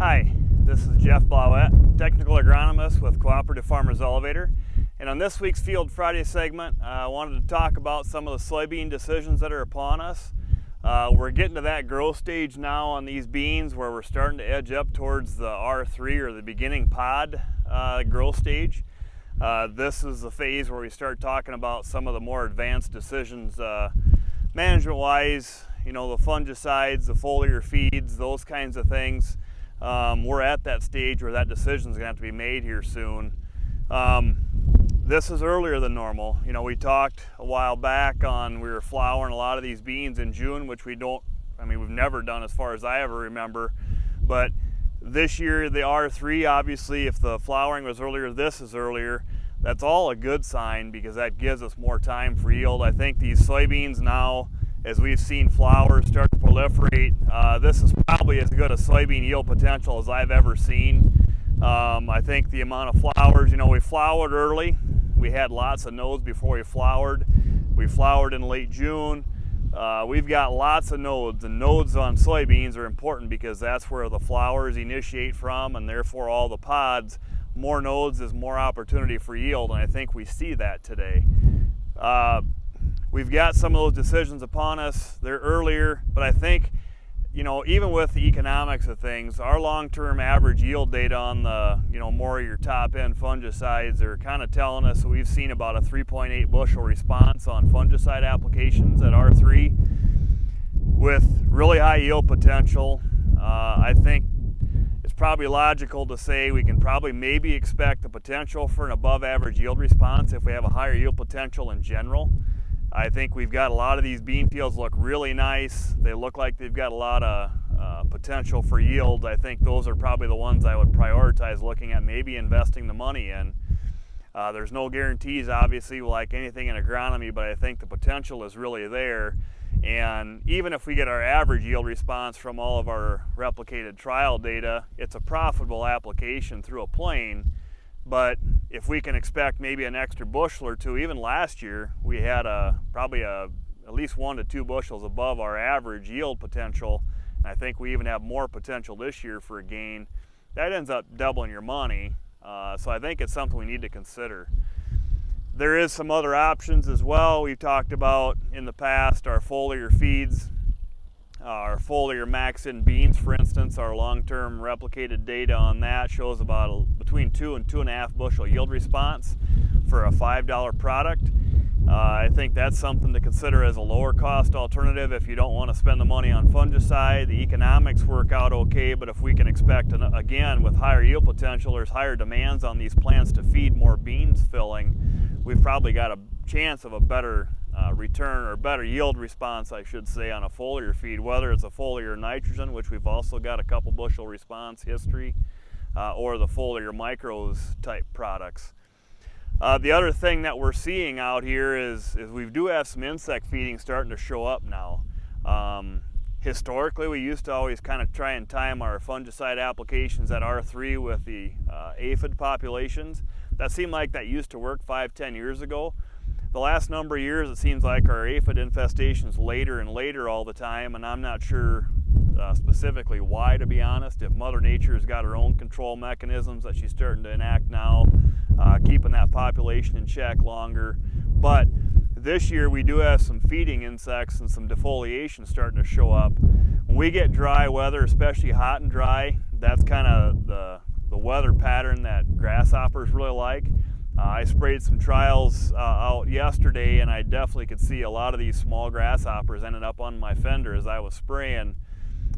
Hi, this is Jeff Blauette, Technical Agronomist with Cooperative Farmers Elevator. And on this week's Field Friday segment, I wanted to talk about some of the soybean decisions that are upon us. We're getting to that growth stage now on these beans where we're starting to edge up towards the R3 or the beginning pod growth stage. This is the phase where we start talking about some of the more advanced decisions management-wise, the fungicides, the foliar feeds, those kinds of things. We're at that stage where that decision is going to have to be made here soon. This is earlier than normal. We talked a while back on we were flowering a lot of these beans in June, which we've never done as far as I ever remember. But this year, the R3, obviously, if the flowering was earlier, this is earlier. That's all a good sign because that gives us more time for yield. I think these soybeans now, as we've seen flowers start to proliferate, this is probably as good a soybean yield potential as I've ever seen. I think the amount of flowers, we flowered early. We had lots of nodes before we flowered. We flowered in late June. We've got lots of nodes, and nodes on soybeans are important because that's where the flowers initiate from, and therefore all the pods. More nodes is more opportunity for yield, and I think we see that today. We've got some of those decisions upon us. They're earlier, but I think, even with the economics of things, our long-term average yield data on the, more of your top-end fungicides are kind of telling us that we've seen about a 3.8 bushel response on fungicide applications at R3 with really high yield potential. I think it's probably logical to say we can probably maybe expect the potential for an above-average yield response if we have a higher yield potential in general. I think we've got a lot of these bean fields look really nice. They look like they've got a lot of potential for yield. I think those are probably the ones I would prioritize looking at maybe investing the money in. There's no guarantees, obviously, like anything in agronomy, but I think the potential is really there. And even if we get our average yield response from all of our replicated trial data, it's a profitable application through a plane. But if we can expect maybe an extra bushel or two, even last year we had probably at least 1 to 2 bushels above our average yield potential. And I think we even have more potential this year for a gain. That ends up doubling your money. So I think it's something we need to consider. There is some other options as well. We've talked about in the past our foliar feeds, our foliar max-in beans, for instance. Our long-term replicated data on that shows about between 2 and 2.5 bushel yield response for a $5 product. I think that's something to consider as a lower cost alternative if you don't want to spend the money on fungicide. The economics work out okay, but if we can expect, again, with higher yield potential, there's higher demands on these plants to feed more beans filling, we've probably got a chance of a better return or better yield response, I should say, on a foliar feed, whether it's a foliar nitrogen, which we've also got a couple bushel response history, or the foliar micros type products. The other thing that we're seeing out here is we do have some insect feeding starting to show up now. Historically, we used to always kind of try and time our fungicide applications at R3 with the aphid populations. That seemed like that used to work 5-10 years ago. The last number of years, it seems like our aphid infestation's later and later all the time, and I'm not sure specifically why, to be honest. If Mother Nature's got her own control mechanisms that she's starting to enact now, keeping that population in check longer. But this year we do have some feeding insects and some defoliation starting to show up. When we get dry weather, especially hot and dry, that's kind of the weather pattern that grasshoppers really like. I sprayed some trials out yesterday, and I definitely could see a lot of these small grasshoppers ended up on my fender as I was spraying.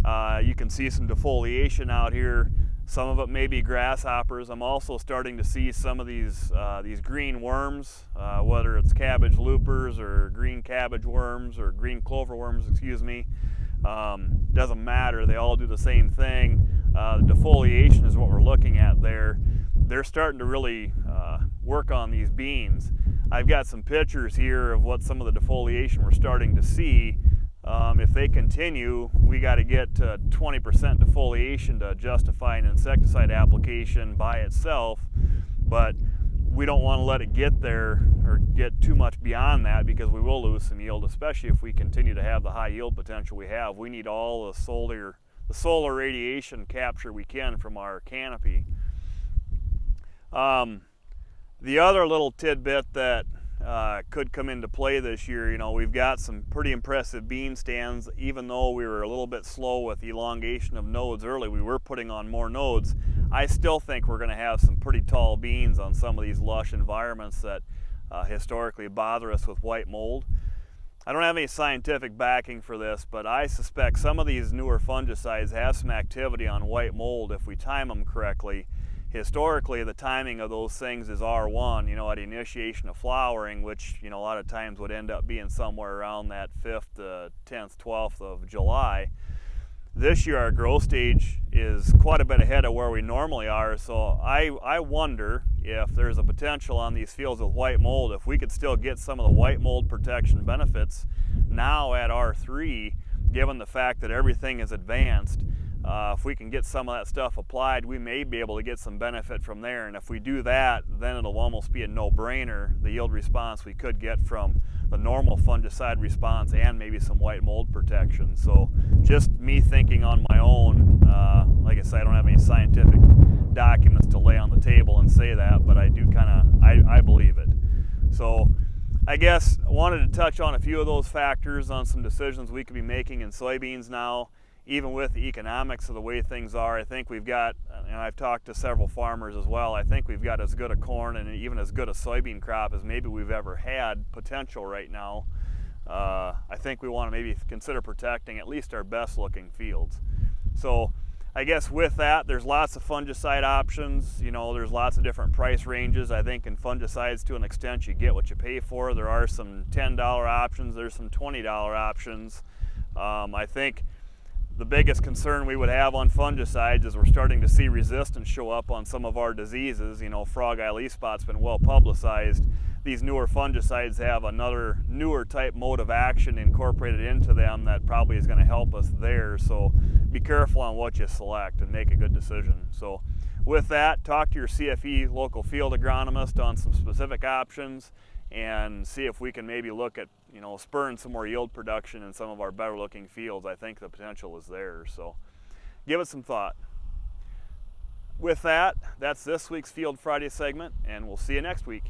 You can see some defoliation out here. Some of it may be grasshoppers. I'm also starting to see some of these green worms, whether it's cabbage loopers or green cabbage worms or green clover worms, excuse me. Doesn't matter, they all do the same thing. The defoliation is what we're looking at there. They're starting to really work on these beans. I've got some pictures here of what some of the defoliation we're starting to see. If they continue, we got to get to 20% defoliation to justify an insecticide application by itself, but we don't want to let it get there or get too much beyond that because we will lose some yield, especially if we continue to have the high yield potential we have. We need all the the solar radiation capture we can from our canopy. The other little tidbit that could come into play this year, you know, we've got some pretty impressive bean stands. Even though we were a little bit slow with elongation of nodes early, we were putting on more nodes. I still think we're going to have some pretty tall beans on some of these lush environments that historically bother us with white mold. I don't have any scientific backing for this, but I suspect some of these newer fungicides have some activity on white mold if we time them correctly. Historically, the timing of those things is R1, you know, at initiation of flowering, which, you know, a lot of times would end up being somewhere around that 5th to 10th, 12th of July. This year, our growth stage is quite a bit ahead of where we normally are, so I wonder if there's a potential on these fields with white mold, if we could still get some of the white mold protection benefits now at R3, given the fact that everything is advanced. If we can get some of that stuff applied, we may be able to get some benefit from there. And if we do that, then it'll almost be a no-brainer, the yield response we could get from the normal fungicide response and maybe some white mold protection. So just me thinking on my own, like I said, I don't have any scientific documents to lay on the table and say that, but I do I believe it. So I guess I wanted to touch on a few of those factors on some decisions we could be making in soybeans now. Even with the economics of the way things are, I think we've got, and I've talked to several farmers as well, I think we've got as good a corn and even as good a soybean crop as maybe we've ever had potential right now. I think we want to maybe consider protecting at least our best looking fields. So I guess with that, there's lots of fungicide options. You know, there's lots of different price ranges. I think in fungicides, to an extent, you get what you pay for. There are some $10 options, there's some $20 options. I think the biggest concern we would have on fungicides is we're starting to see resistance show up on some of our diseases. You know, frog eye leaf spot's been well publicized. These newer fungicides have another newer type mode of action incorporated into them that probably is going to help us there. So be careful on what you select and make a good decision. So with that, talk to your CFE local field agronomist on some specific options and see if we can maybe look at, you know, spurring some more yield production in some of our better looking fields. I think the potential is there, so give it some thought. With that, that's this week's Field Friday segment, and we'll see you next week.